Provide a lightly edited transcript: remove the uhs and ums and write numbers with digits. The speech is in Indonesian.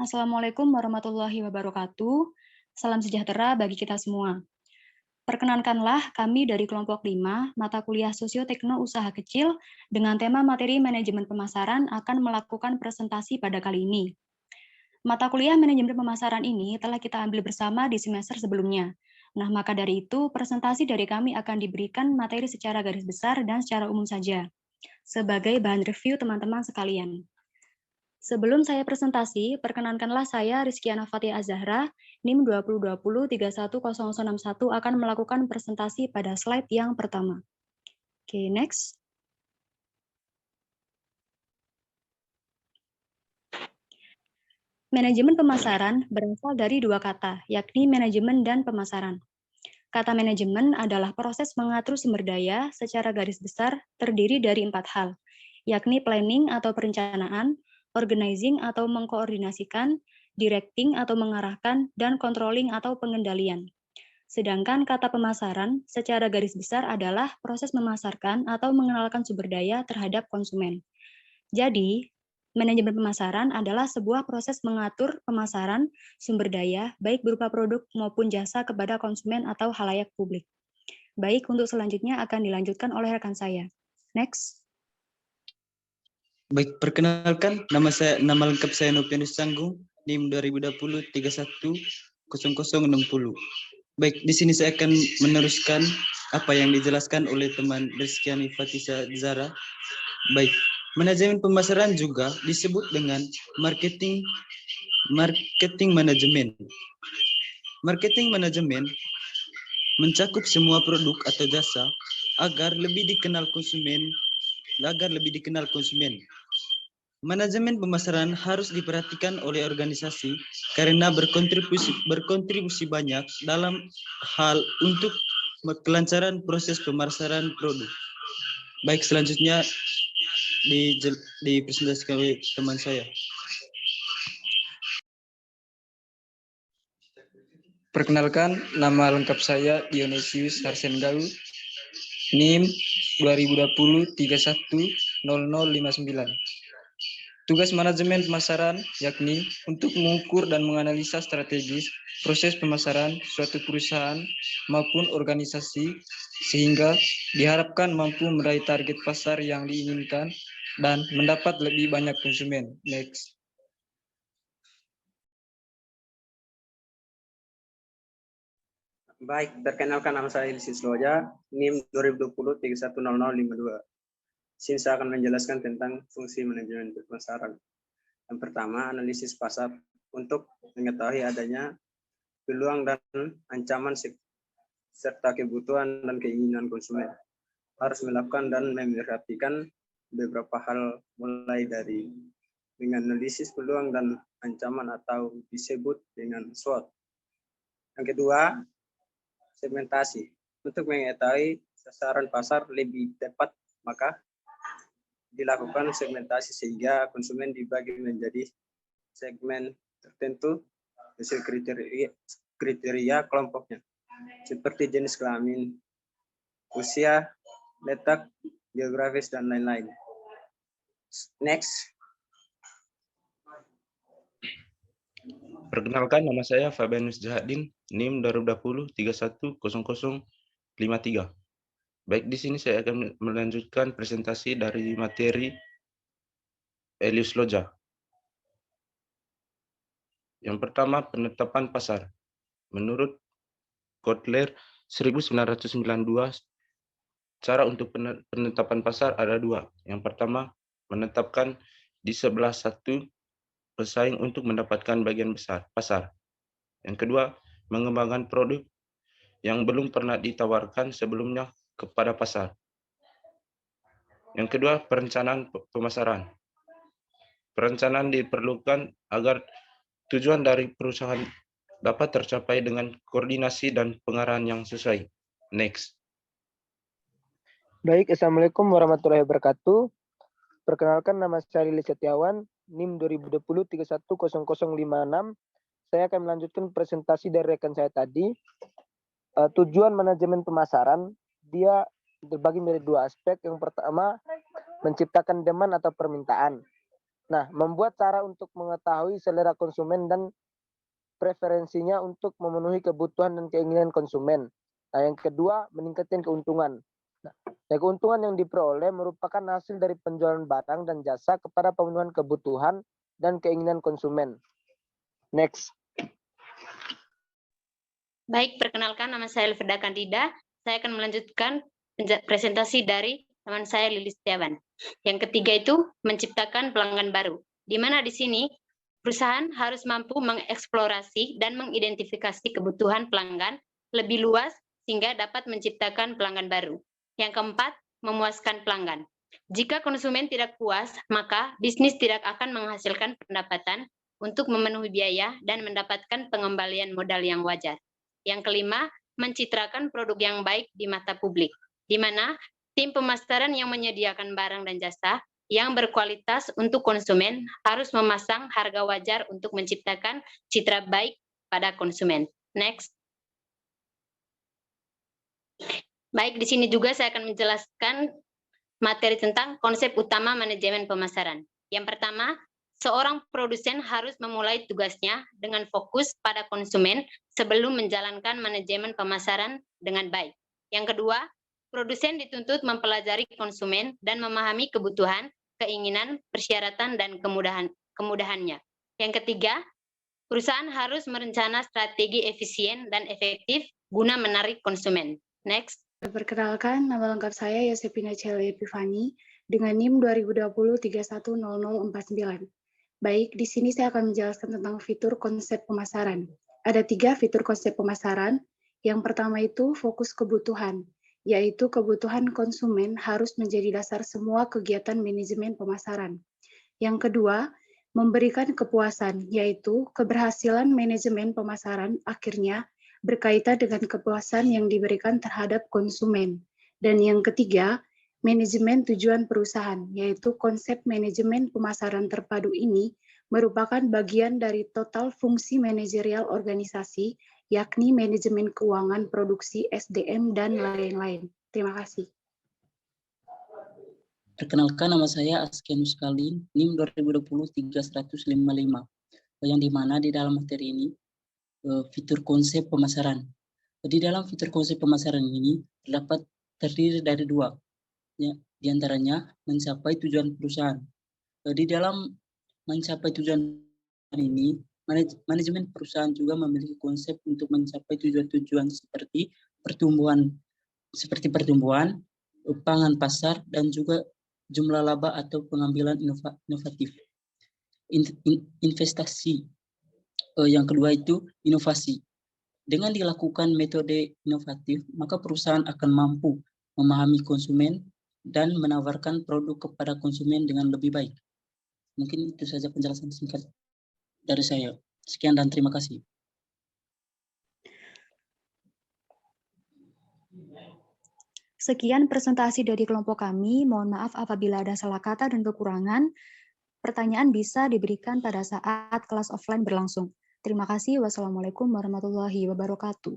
Assalamualaikum warahmatullahi wabarakatuh. Salam sejahtera bagi kita semua. Perkenankanlah kami dari kelompok 5, mata kuliah Sosiotekno Usaha Kecil dengan tema materi manajemen pemasaran akan melakukan presentasi pada kali ini. Mata kuliah manajemen pemasaran ini telah kita ambil bersama di semester sebelumnya. Nah, maka dari itu presentasi dari kami akan diberikan materi secara garis besar dan secara umum saja, sebagai bahan review teman-teman sekalian. Sebelum saya presentasi, perkenankanlah saya Rizkyana Fatia Azahra, NIM 2020310061 akan melakukan presentasi pada slide yang pertama. Oke, next. Manajemen pemasaran berasal dari dua kata, yakni manajemen dan pemasaran. Kata manajemen adalah proses mengatur sumber daya secara garis besar terdiri dari 4 hal, yakni planning atau perencanaan, organizing atau mengkoordinasikan, directing atau mengarahkan, dan controlling atau pengendalian. Sedangkan kata pemasaran secara garis besar adalah proses memasarkan atau mengenalkan sumber daya terhadap konsumen. Jadi, manajemen pemasaran adalah sebuah proses mengatur pemasaran sumber daya, baik berupa produk maupun jasa kepada konsumen atau khalayak publik. Baik, untuk selanjutnya akan dilanjutkan oleh rekan saya. Next. Baik, perkenalkan nama lengkap saya Nopianus Canggung, NIM 2020-31-0060. Baik, di sini saya akan meneruskan apa yang dijelaskan oleh teman Rizkyani Fatisa Zara. Baik, manajemen pemasaran juga disebut dengan marketing manajemen. Marketing manajemen mencakup semua produk atau jasa agar lebih dikenal konsumen. Manajemen pemasaran harus diperhatikan oleh organisasi karena berkontribusi banyak dalam hal untuk kelancaran proses pemasaran produk. Baik, selanjutnya dipresentasikan oleh teman saya. Perkenalkan, nama lengkap saya Dionysius Harsenggalu, NIM 2020-31-0059. Tugas manajemen pemasaran yakni untuk mengukur dan menganalisa strategis proses pemasaran suatu perusahaan maupun organisasi sehingga diharapkan mampu meraih target pasar yang diinginkan dan mendapat lebih banyak konsumen. Next. Baik, perkenalkan nama saya Ilsis Loja, NIM 2020-310052. Sini saya akan menjelaskan tentang fungsi manajemen pemasaran. Yang pertama, analisis pasar untuk mengetahui adanya peluang dan ancaman serta kebutuhan dan keinginan konsumen. Harus melakukan dan memperhatikan beberapa hal mulai dari menganalisis peluang dan ancaman atau disebut dengan SWOT. Yang kedua, segmentasi. Untuk mengetahui sasaran pasar lebih tepat, maka dilakukan segmentasi sehingga konsumen dibagi menjadi segmen tertentu hasil kriteria kelompoknya, seperti jenis kelamin, usia, letak geografis, dan lain-lain. Next. Perkenalkan, nama saya Fabianus Jahadin, NIM 2020-31-0053. Baik, di sini saya akan melanjutkan presentasi dari materi Elius Loja. Yang pertama, penetapan pasar. Menurut Kotler 1992, cara untuk penetapan pasar ada dua. Yang pertama, menetapkan di sebelah satu pesaing untuk mendapatkan bagian besar pasar. Yang kedua, mengembangkan produk yang belum pernah ditawarkan sebelumnya kepada pasar. Yang kedua, perencanaan pemasaran. Perencanaan diperlukan agar tujuan dari perusahaan dapat tercapai dengan koordinasi dan pengarahan yang sesuai. Next. Baik, Assalamualaikum warahmatullahi wabarakatuh. Perkenalkan, nama saya Lili Setiawan, NIM 2020-310056. Saya akan melanjutkan presentasi dari rekan saya tadi. Tujuan manajemen pemasaran, dia terbagi menjadi dua aspek. Yang pertama, menciptakan demand atau permintaan. Nah, membuat cara untuk mengetahui selera konsumen dan preferensinya untuk memenuhi kebutuhan dan keinginan konsumen. Nah, yang kedua, meningkatkan keuntungan. Nah, keuntungan yang diperoleh merupakan hasil dari penjualan barang dan jasa kepada pemenuhan kebutuhan dan keinginan konsumen. Next. Baik, perkenalkan nama saya Elfrida Candida. Saya akan melanjutkan presentasi dari teman saya Lilis Setiawan. Yang ketiga itu menciptakan pelanggan baru. Di mana di sini perusahaan harus mampu mengeksplorasi dan mengidentifikasi kebutuhan pelanggan lebih luas sehingga dapat menciptakan pelanggan baru. Yang keempat, memuaskan pelanggan. Jika konsumen tidak puas, maka bisnis tidak akan menghasilkan pendapatan untuk memenuhi biaya dan mendapatkan pengembalian modal yang wajar. Yang kelima, mencitrakan produk yang baik di mata publik, di mana tim pemasaran yang menyediakan barang dan jasa yang berkualitas untuk konsumen harus memasang harga wajar untuk menciptakan citra baik pada konsumen. Next. Baik, di sini juga saya akan menjelaskan materi tentang konsep utama manajemen pemasaran. Yang pertama, seorang produsen harus memulai tugasnya dengan fokus pada konsumen sebelum menjalankan manajemen pemasaran dengan baik. Yang kedua, produsen dituntut mempelajari konsumen dan memahami kebutuhan, keinginan, persyaratan, dan kemudahannya. Yang ketiga, perusahaan harus merencana strategi efisien dan efektif guna menarik konsumen. Next. Perkenalkan, nama lengkap saya Yosepina Celi Epifani dengan NIM 2020-310049. Baik, di sini saya akan menjelaskan tentang fitur konsep pemasaran. Ada 3 fitur konsep pemasaran. Yang pertama itu fokus kebutuhan, yaitu kebutuhan konsumen harus menjadi dasar semua kegiatan manajemen pemasaran. Yang kedua, memberikan kepuasan, yaitu keberhasilan manajemen pemasaran akhirnya berkaitan dengan kepuasan yang diberikan terhadap konsumen. Dan yang ketiga, manajemen tujuan perusahaan, yaitu konsep manajemen pemasaran terpadu ini merupakan bagian dari total fungsi manajerial organisasi, yakni manajemen keuangan, produksi, SDM, dan lain-lain. Terima kasih. Perkenalkan, nama saya Askianus Kalin, NIM 2020-3155, yang dimana di dalam materi ini fitur konsep pemasaran. Di dalam fitur konsep pemasaran ini terdapat terdiri dari 2, ya, diantaranya mencapai tujuan perusahaan. Di dalam mencapai tujuan ini, manajemen perusahaan juga memiliki konsep untuk mencapai tujuan-tujuan seperti pertumbuhan, pangan pasar, dan juga jumlah laba atau pengambilan inovatif. Investasi. Yang kedua itu inovasi. Dengan dilakukan metode inovatif, maka perusahaan akan mampu memahami konsumen dan menawarkan produk kepada konsumen dengan lebih baik. Mungkin itu saja penjelasan singkat dari saya. Sekian dan terima kasih. Sekian presentasi dari kelompok kami. Mohon maaf apabila ada salah kata dan kekurangan. Pertanyaan bisa diberikan pada saat kelas offline berlangsung. Terima kasih. Wassalamualaikum warahmatullahi wabarakatuh.